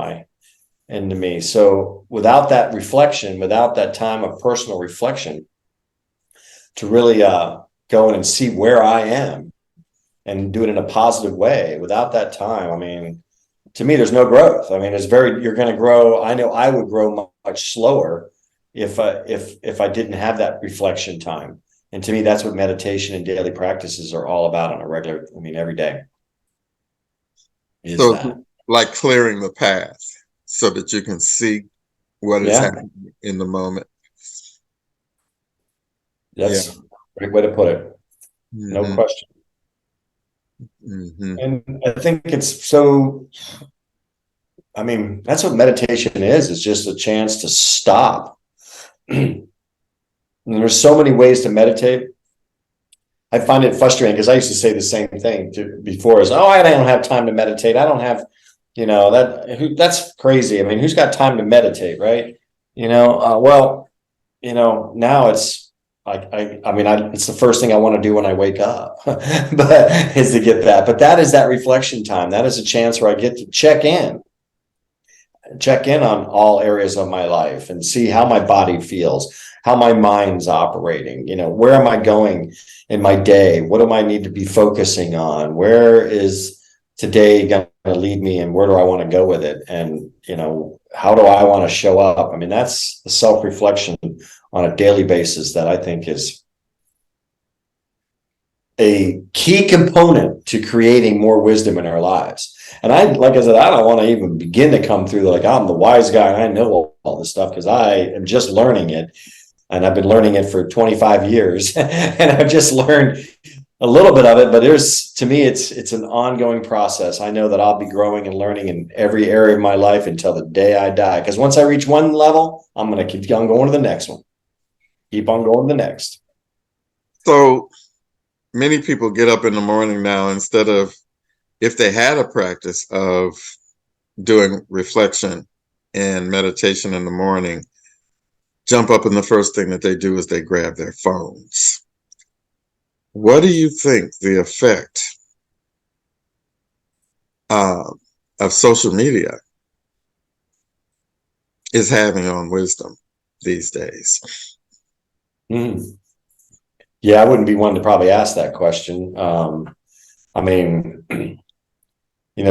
me. So without that reflection, without that time of personal reflection, to really go in and see where I am and do it in a positive way, without that time, to me, there's no growth. You're going to grow. I know I would grow much slower if I didn't have that reflection time. And to me, that's what meditation and daily practices are all about on a regular, every day. So like clearing the path so that you can see what is happening in the moment. That's a great way to put it. Mm-hmm. No question. Mm-hmm. And I think it's so, that's what meditation is. It's just a chance to stop. And there's so many ways to meditate. I find it frustrating because I used to say the same thing before, is, I don't have time to meditate. I don't have, that's crazy. Who's got time to meditate, right? Now it's, it's the first thing I want to do when I wake up, but is to get that. But that is that reflection time. That is a chance where I get to check in on all areas of my life and see how my body feels, how my mind's operating. Where am I going in my day? What do I need to be focusing on? Where is today going to lead me, and where do I want to go with it? And how do I want to show up? That's the self-reflection on a daily basis that I think is a key component to creating more wisdom in our lives. And like I said, I don't want to even begin to come through like I'm the wise guy and I know all this stuff, because I am just learning it. And I've been learning it for 25 years and I've just learned a little bit of it, but to me, it's an ongoing process. I know that I'll be growing and learning in every area of my life until the day I die. Because once I reach one level, I'm going to keep on going to the next one. Keep on going to the next. So many people get up in the morning now, instead of, if they had a practice of doing reflection and meditation in the morning, jump up and the first thing that they do is they grab their phones. What do you think the effect of social media is having on wisdom these days? Yeah, I wouldn't be one to probably ask that question. I mean,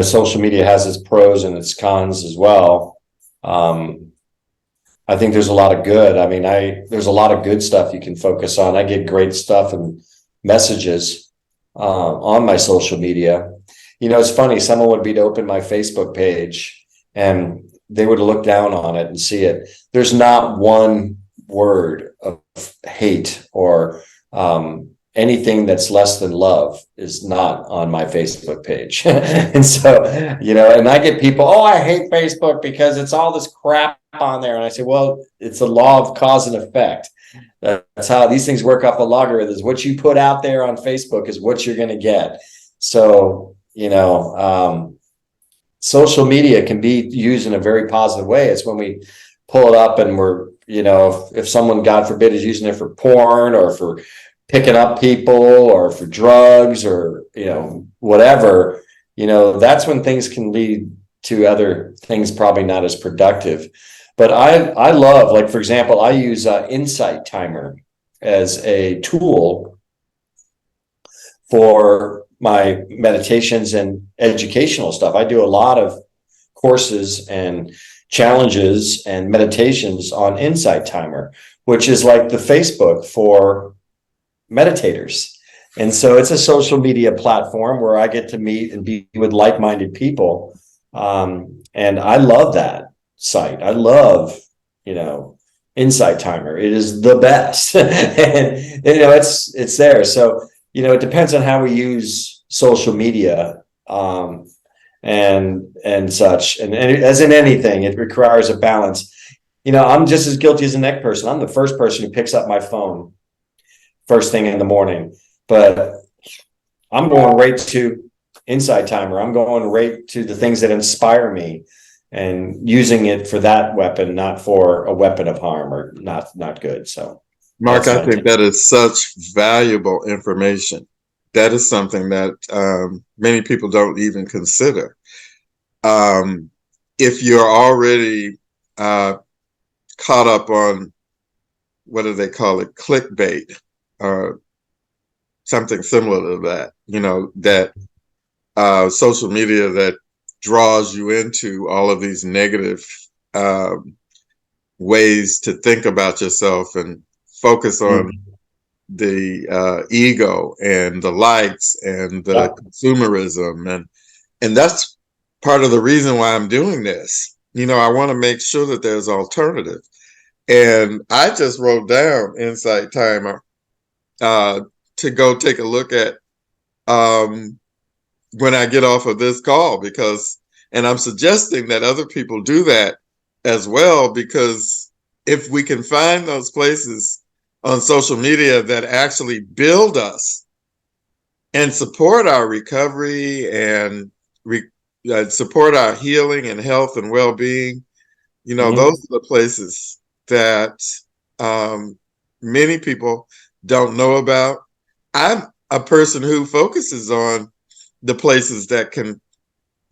social media has its pros and its cons as well. I think there's a lot of good. I mean, there's a lot of good stuff you can focus on. I get great stuff and messages on my social media. It's funny, someone would be to open my Facebook page and they would look down on it and see it. There's not one word of hate or anything that's less than love is not on my Facebook page. And so, and I get people, oh, I hate Facebook because it's all this crap on there. And I say, well, it's a law of cause and effect. That's how these things work off the logarithms. What you put out there on Facebook is what you're going to get. So, social media can be used in a very positive way. It's when we pull it up and we're, if someone, God forbid, is using it for porn or for picking up people or for drugs or, whatever, that's when things can lead to other things probably not as productive. But I love, like, for example, I use Insight Timer as a tool for my meditations and educational stuff. I do a lot of courses and challenges and meditations on Insight Timer, which is like the Facebook for meditators. And so it's a social media platform where I get to meet and be with like-minded people. And I love that site. I love, Insight Timer. It is the best. And it's there. So, it depends on how we use social media, and such. And as in anything, it requires a balance. I'm just as guilty as the next person. I'm the first person who picks up my phone first thing in the morning, but I'm going right to Insight Timer. I'm going right to the things that inspire me and using it for that weapon, not for a weapon of harm or not good. So, Mark, I think that is such valuable information. That is something that many people don't even consider. If you're already caught up on, what do they call it, clickbait or something similar to that, that social media that draws you into all of these negative ways to think about yourself and focus on the ego and the likes and the consumerism. And that's part of the reason why I'm doing this. I want to make sure that there's alternative. And I just wrote down Insight Timer to go take a look at when I get off of this call, and I'm suggesting that other people do that as well, because if we can find those places on social media that actually build us and support our recovery and support our healing and health and well-being, those are the places that many people don't know about. I'm a person who focuses on the places that can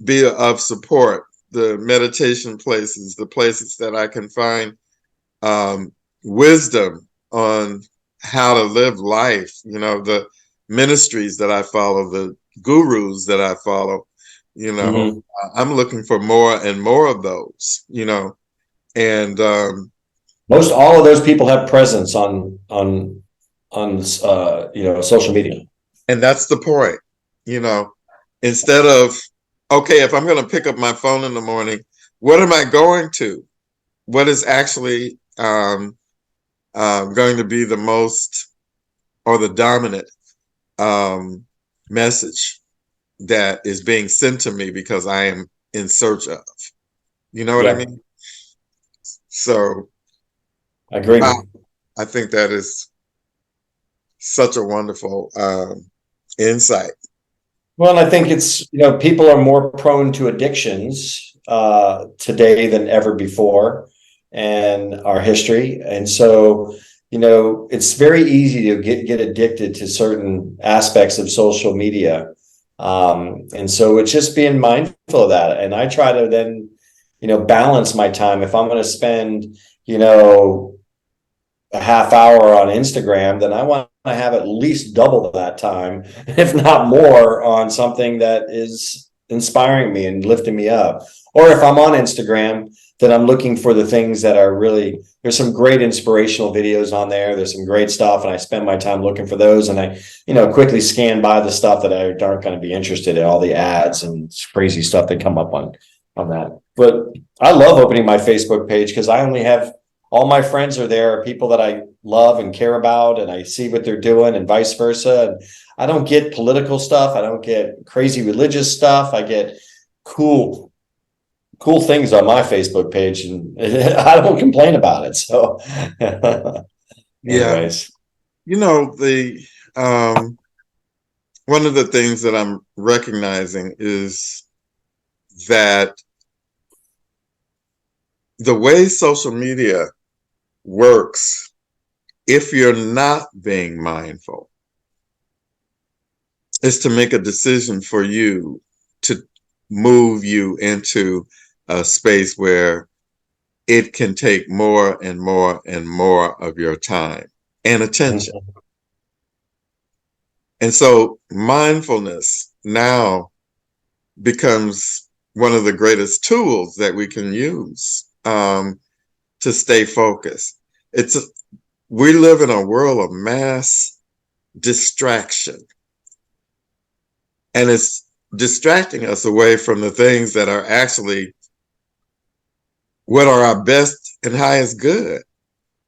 be of support, the meditation places, the places that I can find wisdom on how to live life, the ministries that I follow, the gurus that I follow, I'm looking for more and more of those, and Most all of those people have presence on social media. And that's the point, you know, instead of, okay, if I'm going to pick up my phone in the morning, what am I going to? What is actually going to be the most or the dominant message that is being sent to me because I am in search of? You know what I mean? So I agree. I think that is such a wonderful insight. Well, I think it's, people are more prone to addictions today than ever before in our history. And so, it's very easy to get addicted to certain aspects of social media. And so it's just being mindful of that. And I try to then, balance my time. If I'm going to spend, a half hour on Instagram, then I want to have at least double that time, if not more, on something that is inspiring me and lifting me up. Or if I'm on Instagram, then I'm looking for the things that are really, there's some great inspirational videos on there. There's some great stuff. And I spend my time looking for those. And I, quickly scan by the stuff that I aren't going to be interested in, all the ads and crazy stuff that come up on that. But I love opening my Facebook page because I only have, all my friends are there, people that I love and care about, and I see what they're doing and vice versa. And I don't get political stuff. I don't get crazy religious stuff. I get cool things on my Facebook page, and I don't complain about it. So anyways. The one of the things that I'm recognizing is that the way social media works, if you're not being mindful, is to make a decision for you to move you into a space where it can take more and more and more of your time and attention. Mm-hmm. And so mindfulness now becomes one of the greatest tools that we can use to stay focused. We live in a world of mass distraction, and it's distracting us away from the things that are actually what are our best and highest good.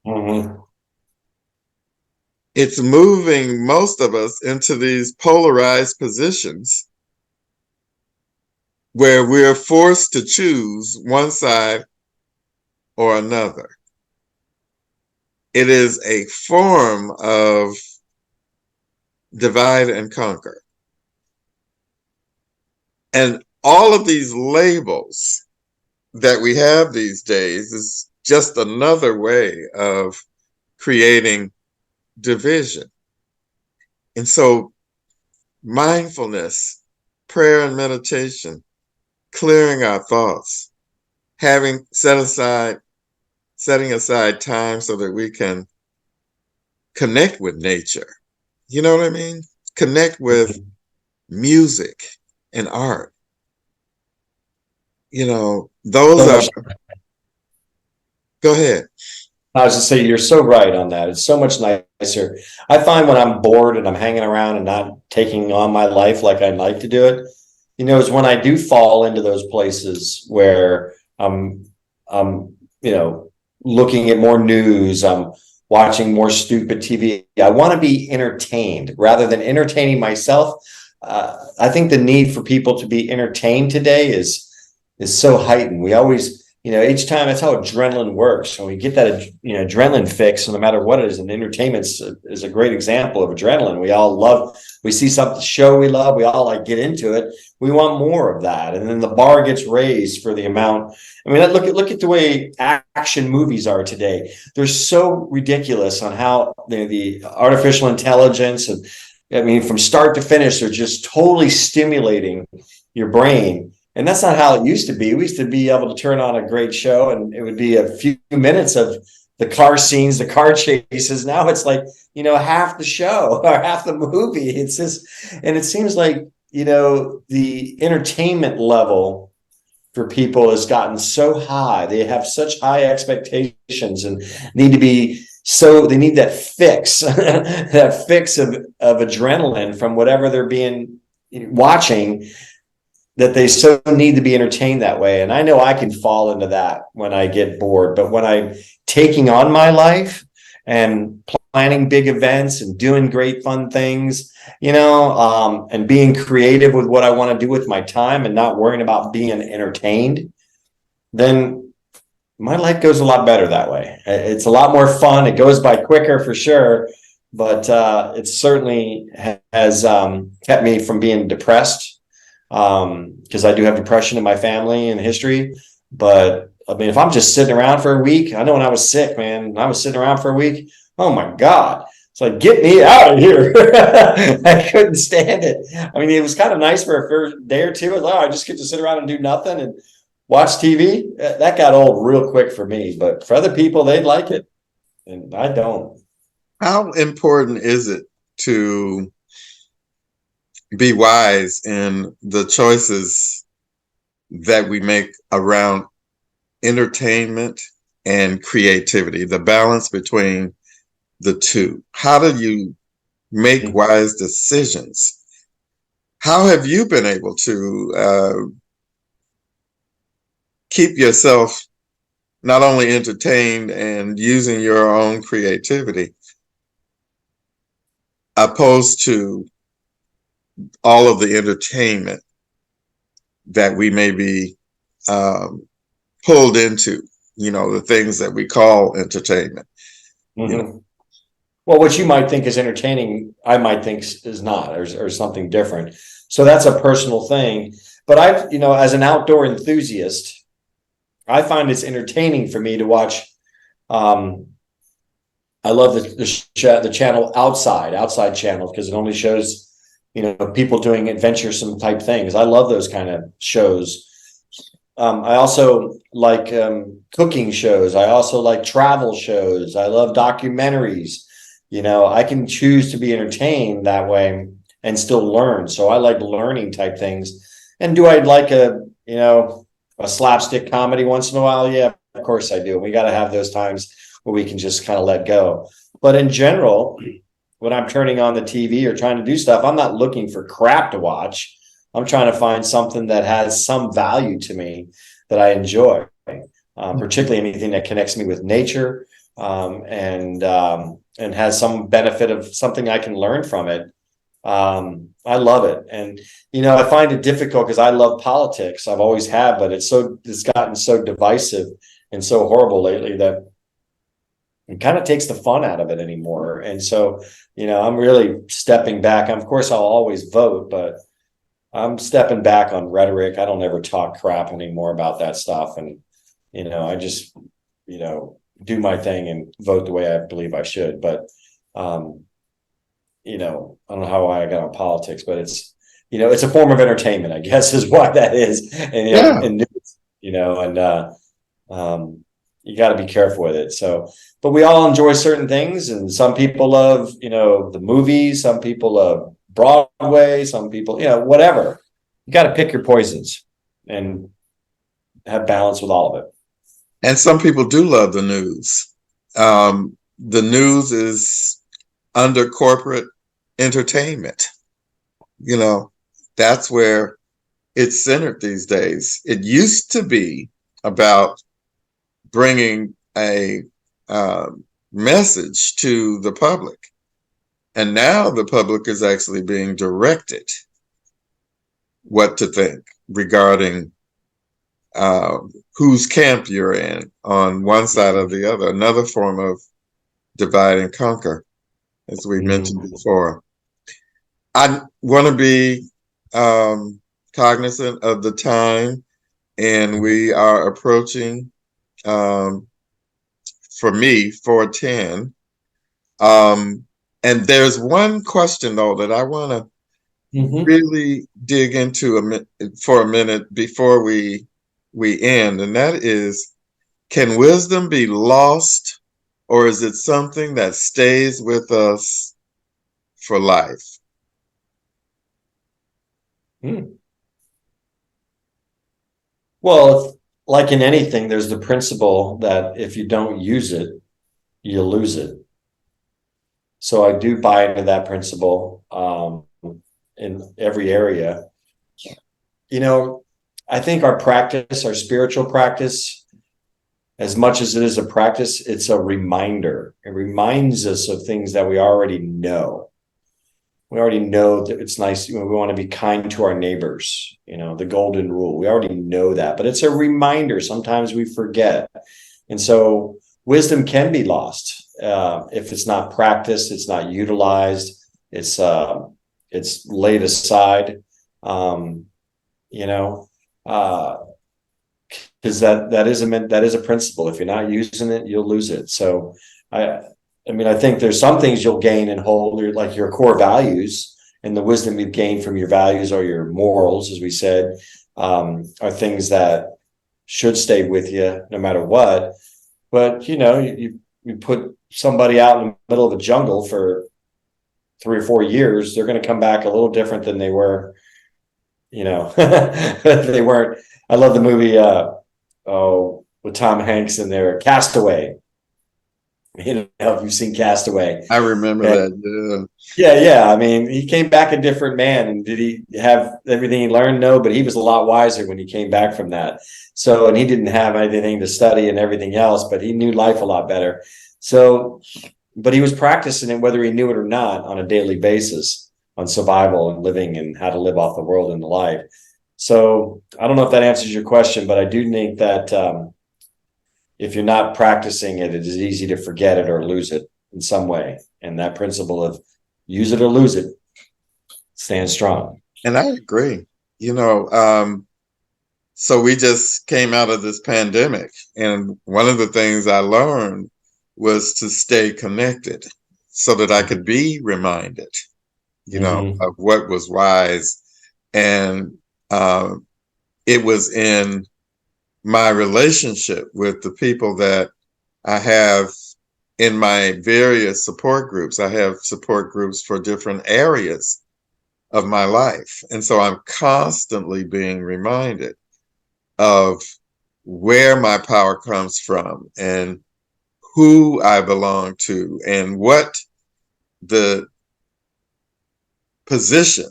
Mm-hmm. It's moving most of us into these polarized positions where we're forced to choose one side or another. It is a form of divide and conquer. And all of these labels that we have these days is just another way of creating division. And so mindfulness, prayer and meditation, clearing our thoughts, setting aside time so that we can connect with nature. You know what I mean? Connect with music and art. Those are. Go ahead. I was just saying, you're so right on that. It's so much nicer. I find when I'm bored and I'm hanging around and not taking on my life like I'd like to do it, is when I do fall into those places where I'm looking at more news, I'm watching more stupid TV. I want to be entertained rather than entertaining myself. I think the need for people to be entertained today is so heightened. We always, each time, that's how adrenaline works. When we get that, adrenaline fix, no matter what it is, and entertainment is a great example of adrenaline. We see some show we love, we all get into it. We want more of that. And then the bar gets raised for the amount. I mean, look at the way action movies are today. They're so ridiculous on how the artificial intelligence, and from start to finish, they're just totally stimulating your brain. And that's not how it used to be. We used to be able to turn on a great show and it would be a few minutes of the car scenes, the car chases. Now it's half the show or half the movie. It's just, and it seems like, the entertainment level for people has gotten so high. They have such high expectations and need to be they need that fix, that fix of adrenaline from whatever they're being watching, that they so need to be entertained that way. And I know I can fall into that when I get bored, but when I'm taking on my life and planning big events and doing great fun things, and being creative with what I want to do with my time and not worrying about being entertained, then my life goes a lot better that way. It's a lot more fun. It goes by quicker for sure, but it certainly has kept me from being depressed, because I do have depression in my family and history. But I mean, if I'm just sitting around for a week, I know when I was sick, man, I was sitting around for a week. Oh my God. It's like, get me out of here. I couldn't stand it. I mean, it was kind of nice for a first day or two. I was like, oh, I just get to sit around and do nothing and watch TV. That got old real quick for me, but for other people, they like it, and I don't. How important is it to be wise in the choices that we make around entertainment and creativity, the balance between the two? How do you make wise decisions? How have you been able to keep yourself not only entertained and using your own creativity, opposed to all of the entertainment that we may be pulled into, the things that we call entertainment? Mm-hmm. Well, what you might think is entertaining, I might think is not, or something different. So that's a personal thing. But as an outdoor enthusiast, I find it's entertaining for me to watch. I love the channel Outside channel, because it only shows, people doing adventuresome type things. I love those kind of shows. I also like cooking shows. I also like travel shows. I love documentaries. I can choose to be entertained that way and still learn. So I like learning type things. And do I like a slapstick comedy once in a while? Yeah, of course I do. We got to have those times where we can just kind of let go. But in general, when I'm turning on the TV or trying to do stuff, I'm not looking for crap to watch. I'm trying to find something that has some value to me that I enjoy, particularly anything that connects me with nature, and has some benefit of something I can learn from it. I love it. And, I find it difficult because I love politics. I've always have, but it's gotten so divisive and so horrible lately that it kind of takes the fun out of it anymore. And so, I'm really stepping back. Of course, I'll always vote, but I'm stepping back on rhetoric. I don't ever talk crap anymore about that stuff. And, I just, do my thing and vote the way I believe I should. But, I don't know how I got on politics, but it's a form of entertainment, I guess, is what that is. And, Yeah. You got to be careful with it. So, but we all enjoy certain things, and some people love, the movies, some people love Broadway, some people, whatever. You got to pick your poisons and have balance with all of it. And some people do love the news. The news is under corporate entertainment. That's where it's centered these days. It used to be about bringing a message to the public. And now the public is actually being directed what to think regarding whose camp you're in on one side or the other. Another form of divide and conquer, as we mentioned before. I want to be cognizant of the time, and we are approaching, for me, 4:10. And there's one question, though, that I want to really dig into for a minute before we end, and that is, can wisdom be lost, or is it something that stays with us for life? Well, like in anything, there's the principle that if you don't use it, you lose it. So I do buy into that principle in every area. You know, I think our practice, our spiritual practice, as much as it is a practice, it's a reminder. It reminds us of things that we already know. We already know that it's nice. We want to be kind to our neighbors, the golden rule. We already know that, but it's a reminder. Sometimes we forget. And so wisdom can be lost if it's not practiced, it's not utilized, it's laid aside, you know, because that is a principle. If you're not using it, you'll lose it. So I mean, I think there's some things you'll gain and hold, like your core values, and the wisdom you've gained from your values or your morals, as we said, are things that should stay with you no matter what. But you put somebody out in the middle of a jungle for 3 or 4 years, they're going to come back a little different than they were. They weren't. I love the movie with Tom Hanks in there, Castaway. If you've seen Castaway. I remember that. Yeah. I mean, he came back a different man. And did he have everything he learned? No, but he was a lot wiser when he came back from that. So, and he didn't have anything to study and everything else, but he knew life a lot better. So, but he was practicing it, whether he knew it or not, on a daily basis on survival and living and how to live off the world and the life. So I don't know if that answers your question, but I do think that if you're not practicing it, it is easy to forget it or lose it in some way. And that principle of use it or lose it stands strong. And I agree. So we just came out of this pandemic, and one of the things I learned was to stay connected so that I could be reminded, of what was wise. And it was in my relationship with the people that I have in my various support groups. I have support groups for different areas of my life. And so I'm constantly being reminded of where my power comes from and who I belong to and what the position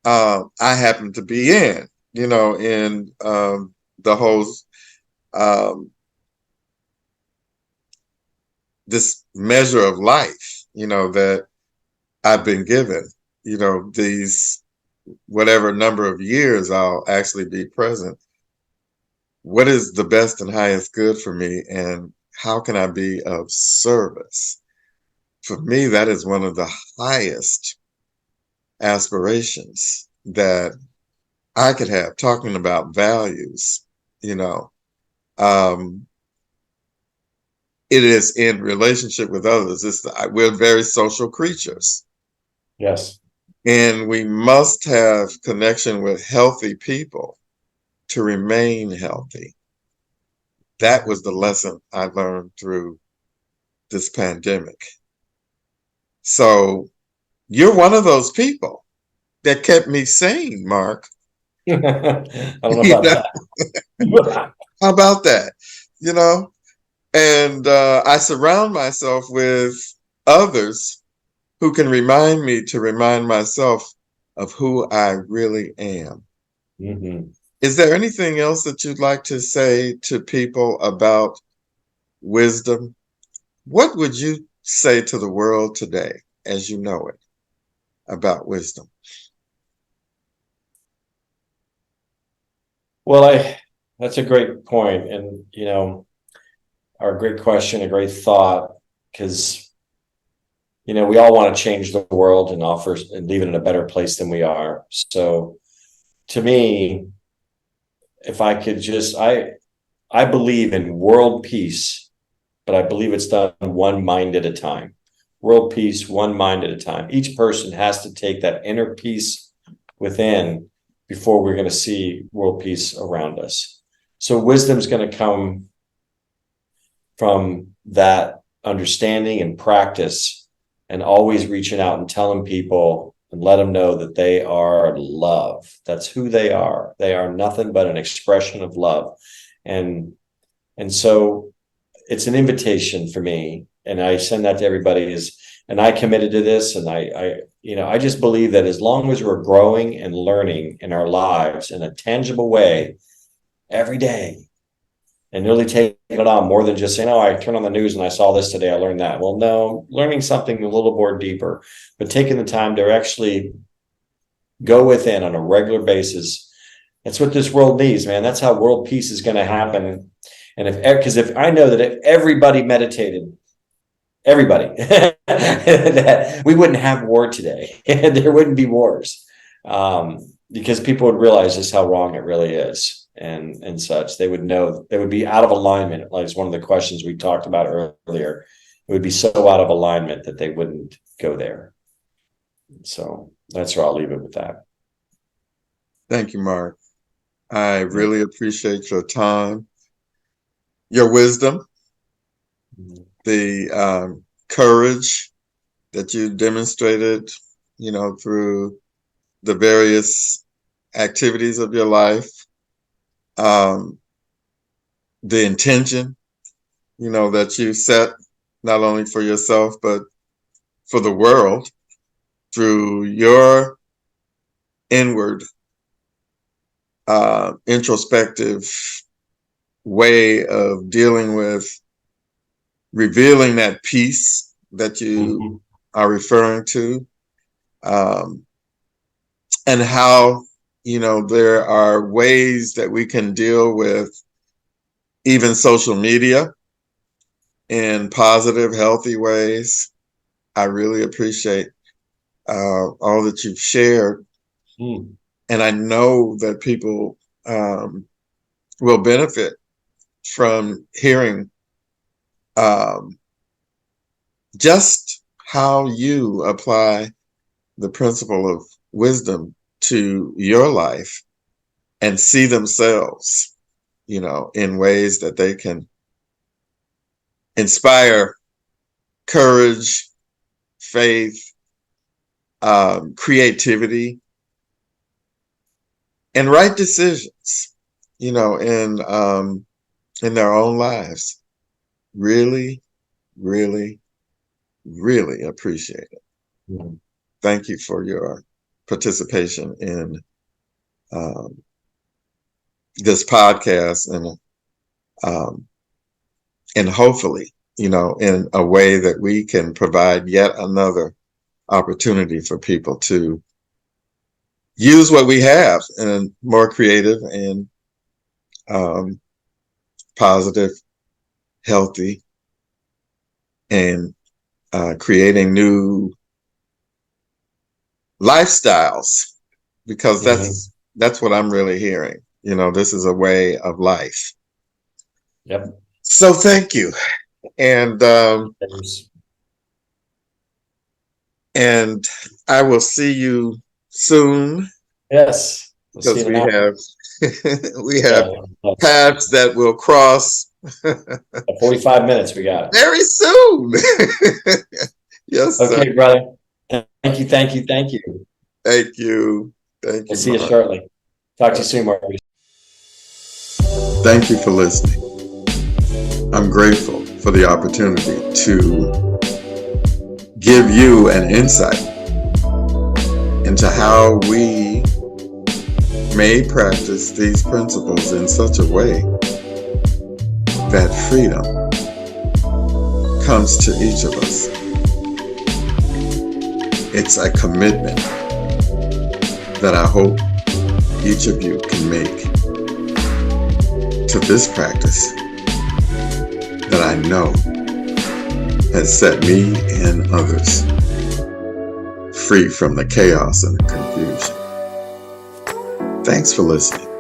I happen to be in, in the whole this measure of life, that I've been given, these whatever number of years I'll actually be present. What is the best and highest good for me, and how can I be of service? For me, that is one of the highest aspirations that I could have, talking about values. It is in relationship with others. We're very social creatures. Yes. And we must have connection with healthy people to remain healthy. That was the lesson I learned through this pandemic. So you're one of those people that kept me sane, Mark. I don't know about that. How about that? And I surround myself with others who can remind me to remind myself of who I really am. Mm-hmm. Is there anything else that you'd like to say to people about wisdom? What would you say to the world today, as you know it, about wisdom? Well, that's a great point, and a great question, a great thought, because we all want to change the world and offer and leave it in a better place than we are. So, to me, if I could I believe in world peace, but I believe it's done one mind at a time. World peace, one mind at a time. Each person has to take that inner peace within before we're going to see world peace around us. So wisdom's going to come from that understanding and practice, and always reaching out and telling people and let them know that they are love. That's who they are. They are nothing but an expression of love. And so it's an invitation for me, and I send that to everybody, and I committed to this, and I just believe that as long as we're growing and learning in our lives in a tangible way every day, and really taking it on more than just saying, oh, I turned on the news and I saw this today, I learned that. Well, no, learning something a little more deeper, but taking the time to actually go within on a regular basis. That's what this world needs, man. That's how world peace is going to happen. And because if I know that if everybody meditated, everybody, that we wouldn't have war today. There wouldn't be wars, because people would realize just how wrong it really is. And such, they would know, they would be out of alignment. Like it's one of the questions we talked about earlier. It would be so out of alignment that they wouldn't go there. So that's where I'll leave it with that. Thank you, Mark. I really appreciate your time, your wisdom, the courage that you demonstrated, through the various activities of your life. The intention, that you set not only for yourself, but for the world through your inward, introspective way of dealing with revealing that peace that you are referring to, and how there are ways that we can deal with even social media in positive, healthy ways. I really appreciate all that you've shared. And I know that people will benefit from hearing just how you apply the principle of wisdom to your life and see themselves, in ways that they can inspire courage, faith, creativity, and right decisions, in their own lives. Really, really, really appreciate it. Thank you for your participation in this podcast, and hopefully, in a way that we can provide yet another opportunity for people to use what we have in a more creative and positive, healthy, and creating new lifestyles, because that's what I'm really hearing. This is a way of life. Yep. So thank you. And I will see you soon. Yes. Because we have paths that will cross 45 minutes we got. Very soon. Yes, okay, sir. Brother. Thank you. Thank you. We'll see you shortly. Talk to you soon, Maurice. Thank you for listening. I'm grateful for the opportunity to give you an insight into how we may practice these principles in such a way that freedom comes to each of us. It's a commitment that I hope each of you can make to this practice that I know has set me and others free from the chaos and the confusion. Thanks for listening.